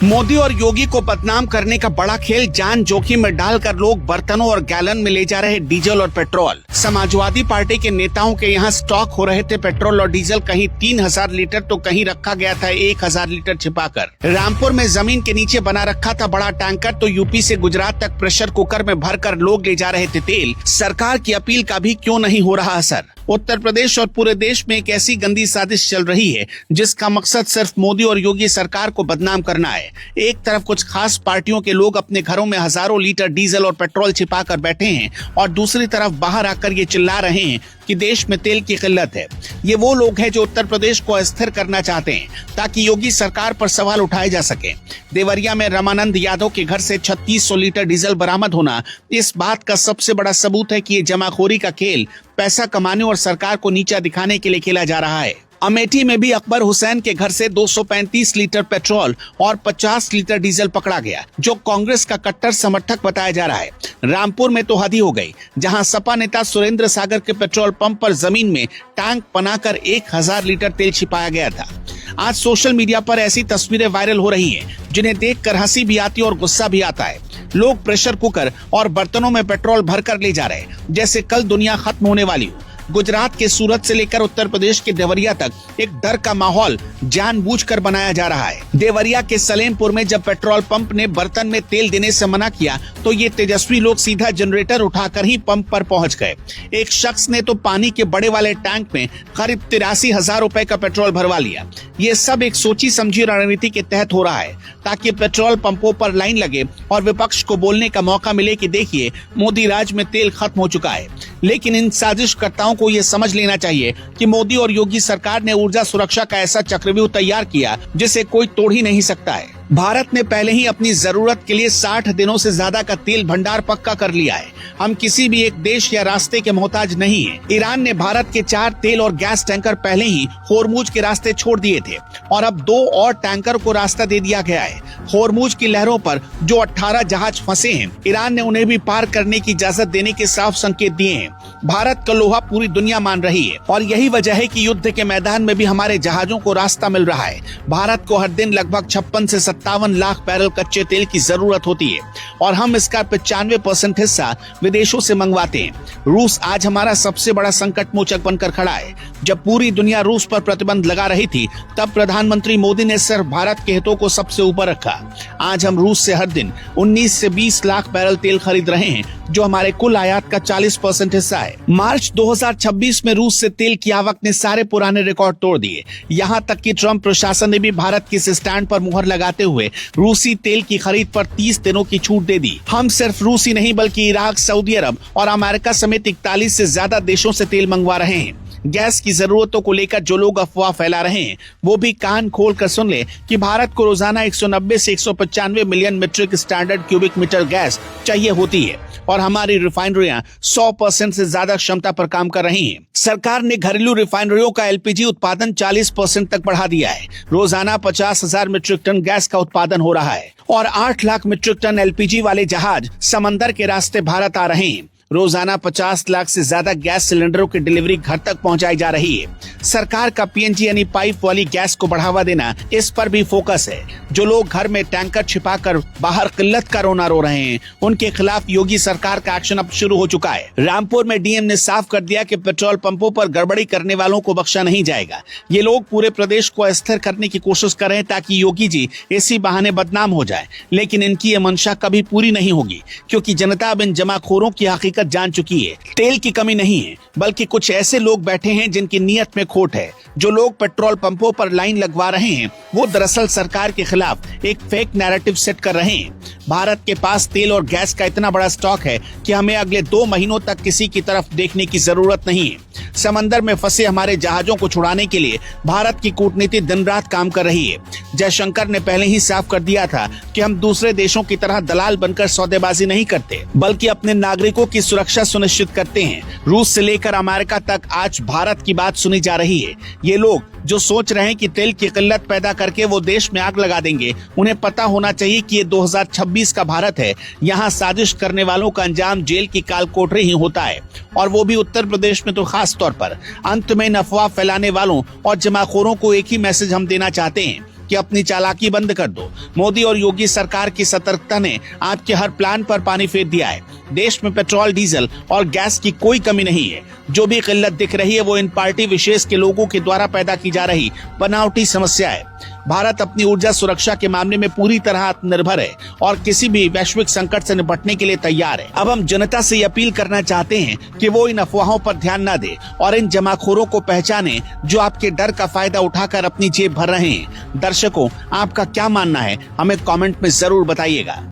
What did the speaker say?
मोदी और योगी को बदनाम करने का बड़ा खेल, जान जोखिम में डालकर लोग बर्तनों और गैलन में ले जा रहे डीजल और पेट्रोल। समाजवादी पार्टी के नेताओं के यहाँ स्टॉक हो रहे थे पेट्रोल और डीजल, कहीं 3000 लीटर तो कहीं रखा गया था 1000 लीटर छिपाकर। रामपुर में जमीन के नीचे बना रखा था बड़ा टैंकर, तो यूपी से गुजरात तक प्रेशर कुकर में भरकर लोग ले जा रहे थे तेल। सरकार की अपील का भी क्यों नहीं हो रहा असर। उत्तर प्रदेश और पूरे देश में एक ऐसी गंदी साजिश चल रही है जिसका मकसद सिर्फ मोदी और योगी सरकार को बदनाम करना है। एक तरफ कुछ खास पार्टियों के लोग अपने घरों में हजारों लीटर डीजल और पेट्रोल छिपाकर बैठे हैं और दूसरी तरफ बाहर आकर ये चिल्ला रहे हैं कि देश में तेल की किल्लत है। ये वो लोग हैं जो उत्तर प्रदेश को अस्थिर करना चाहते हैं ताकि योगी सरकार पर सवाल उठाए जा सके। देवरिया में रमानंद यादव के घर से 3600 लीटर डीजल बरामद होना इस बात का सबसे बड़ा सबूत है कि ये जमाखोरी का खेल पैसा कमाने और सरकार को नीचा दिखाने के लिए खेला जा रहा है। अमेठी में भी अकबर हुसैन के घर से 235 लीटर पेट्रोल और 50 लीटर डीजल पकड़ा गया, जो कांग्रेस का कट्टर समर्थक बताया जा रहा है। रामपुर में तो हद ही हो गई, जहां सपा नेता सुरेंद्र सागर के पेट्रोल पंप पर जमीन में टैंक बनाकर 1000 लीटर तेल छिपाया गया था। आज सोशल मीडिया पर ऐसी तस्वीरें वायरल हो रही हैं, जिन्हें देखकर हंसी भी आती है और गुस्सा भी आता है। लोग प्रेशर कुकर और बर्तनों में पेट्रोल भरकर ले जा रहे हैं, जैसे कल दुनिया खत्म होने वाली हो। गुजरात के सूरत से लेकर उत्तर प्रदेश के देवरिया तक एक डर का माहौल जानबूझकर बनाया जा रहा है। देवरिया के सलेमपुर में जब पेट्रोल पंप ने बर्तन में तेल देने से मना किया तो ये तेजस्वी लोग सीधा जनरेटर उठाकर ही पंप पर पहुंच गए। एक शख्स ने तो पानी के बड़े वाले टैंक में करीब 83,000 रुपए का पेट्रोल भरवा लिया। ये सब एक सोची समझी रणनीति के तहत हो रहा है ताकि पेट्रोल पंपों पर लाइन लगे और विपक्ष को बोलने का मौका मिले कि देखिए मोदी राज में तेल खत्म हो चुका है। लेकिन इन साजिशकर्ताओं को ये समझ लेना चाहिए कि मोदी और योगी सरकार ने ऊर्जा सुरक्षा का ऐसा चक्रव्यूह तैयार किया जिसे कोई तोड़ ही नहीं सकता है। भारत ने पहले ही अपनी जरूरत के लिए 60 दिनों से ज्यादा का तेल भंडार पक्का कर लिया है। हम किसी भी एक देश या रास्ते के मोहताज नहीं है। ईरान ने भारत के 4 तेल और गैस टैंकर पहले ही होर्मुज के रास्ते छोड़ दिए थे और अब 2 और टैंकर को रास्ता दे दिया गया है। होर्मुज की लहरों पर जो 18 जहाज फंसे हैं, ईरान ने उन्हें भी पार करने की इजाजत देने के साफ संकेत दिए हैं। भारत का लोहा पूरी दुनिया मान रही है और यही वजह है कि युद्ध के मैदान में भी हमारे जहाजों को रास्ता मिल रहा है। भारत को हर दिन लगभग 56 से 57 लाख बैरल कच्चे तेल की जरूरत होती है और हम इसका 95% हिस्सा विदेशों से मंगवाते हैं। रूस आज हमारा सबसे बड़ा संकट मोचक बनकर खड़ा है। जब पूरी दुनिया रूस पर प्रतिबंध लगा रही थी, तब प्रधानमंत्री मोदी ने सिर्फ भारत के हितों को सबसे ऊपर रखा। आज हम रूस से हर दिन 19 से 20 लाख बैरल तेल खरीद रहे हैं, जो हमारे कुल आयात का 40% हिस्सा है। मार्च 2026 में रूस से तेल की आवक ने सारे पुराने रिकॉर्ड तोड़ दिए। यहाँ तक कि ट्रंप प्रशासन ने भी भारत के इस स्टैंड पर मुहर लगाते हुए रूसी तेल की खरीद पर 30 दिनों की छूट दे दी। हम सिर्फ रूसी नहीं बल्कि इराक, सऊदी अरब और अमेरिका समेत 41 से ज्यादा देशों से तेल मंगवा रहे हैं। गैस की जरूरतों को लेकर जो लोग अफवाह फैला रहे हैं, वो भी कान खोल कर सुन ले कि भारत को रोजाना 190 से 195 million metric standard cubic metre gas चाहिए होती है और हमारी रिफाइनरियां 100% से ज्यादा क्षमता पर काम कर रही हैं। सरकार ने घरेलू रिफाइनरियों का एलपीजी उत्पादन 40% तक बढ़ा दिया है। रोजाना 50,000 मीट्रिक टन गैस का उत्पादन हो रहा है और 8 लाख मीट्रिक टन एलपीजी वाले जहाज समंदर के रास्ते भारत आ रहे हैं। रोजाना 50 लाख से ज्यादा गैस सिलेंडरों की डिलीवरी घर तक पहुंचाई जा रही है। सरकार का पीएनजी यानी पाइप वाली गैस को बढ़ावा देना, इस पर भी फोकस है। जो लोग घर में टैंकर छिपाकर बाहर किल्लत का रोना रो रहे हैं, उनके खिलाफ योगी सरकार का एक्शन अब शुरू हो चुका है। रामपुर में डीएम ने साफ कर दिया कि पेट्रोल पंपों पर गड़बड़ी करने वालों को बख्शा नहीं जाएगा। ये लोग पूरे प्रदेश को अस्थिर करने की कोशिश कर रहे हैं ताकि योगी जी इसी बहाने बदनाम हो जाए। लेकिन इनकी ये मंशा कभी पूरी नहीं होगी, क्योंकि जनता अब इन जमाखोरों की हकीकत जान चुकी है। तेल की कमी नहीं है, बल्कि कुछ ऐसे लोग बैठे हैं जिनकी नीयत में खोट है। जो लोग पेट्रोल पंपों पर लाइन लगवा रहे हैं, वो दरअसल सरकार के खिलाफ एक फेक नैरेटिव सेट कर रहे हैं। भारत के पास तेल और गैस का इतना बड़ा स्टॉक है कि हमें अगले 2 महीनों तक किसी की तरफ देखने की जरूरत नहीं है। समंदर में फंसे हमारे जहाजों को छुड़ाने के लिए भारत की कूटनीति दिन रात काम कर रही है। जयशंकर ने पहले ही साफ कर दिया था कि हम दूसरे देशों की तरह दलाल बनकर सौदेबाजी नहीं करते, बल्कि अपने नागरिकों की सुरक्षा सुनिश्चित करते हैं। रूस से लेकर अमेरिका तक आज भारत की बात सुनी जा रही है। ये लोग जो सोच रहे हैं कि तेल की किल्लत पैदा करके वो देश में आग लगा देंगे, उन्हें पता होना चाहिए कि ये 2026 का भारत है। यहाँ साजिश करने वालों का अंजाम जेल की कालकोठरी ही होता है, और वो भी उत्तर प्रदेश में तो खास तौर पर। अंत में अफवाह फैलाने वालों और जमाखोरों को एक ही मैसेज हम देना चाहते हैं कि अपनी चालाकी बंद कर दो। मोदी और योगी सरकार की सतर्कता ने आपके हर प्लान पर पानी फेर दिया है। देश में पेट्रोल, डीजल और गैस की कोई कमी नहीं है। जो भी किल्लत दिख रही है वो इन पार्टी विशेष के लोगों के द्वारा पैदा की जा रही बनावटी समस्या है। भारत अपनी ऊर्जा सुरक्षा के मामले में पूरी तरह आत्मनिर्भर है और किसी भी वैश्विक संकट से निपटने के लिए तैयार है। अब हम जनता से अपील करना चाहते हैं कि वो इन अफवाहों पर ध्यान न दे और इन जमाखोरों को पहचाने जो आपके डर का फायदा उठाकर अपनी जेब भर रहे हैं। दर्शकों, आपका क्या मानना है, हमें कमेंट में जरूर बताइएगा।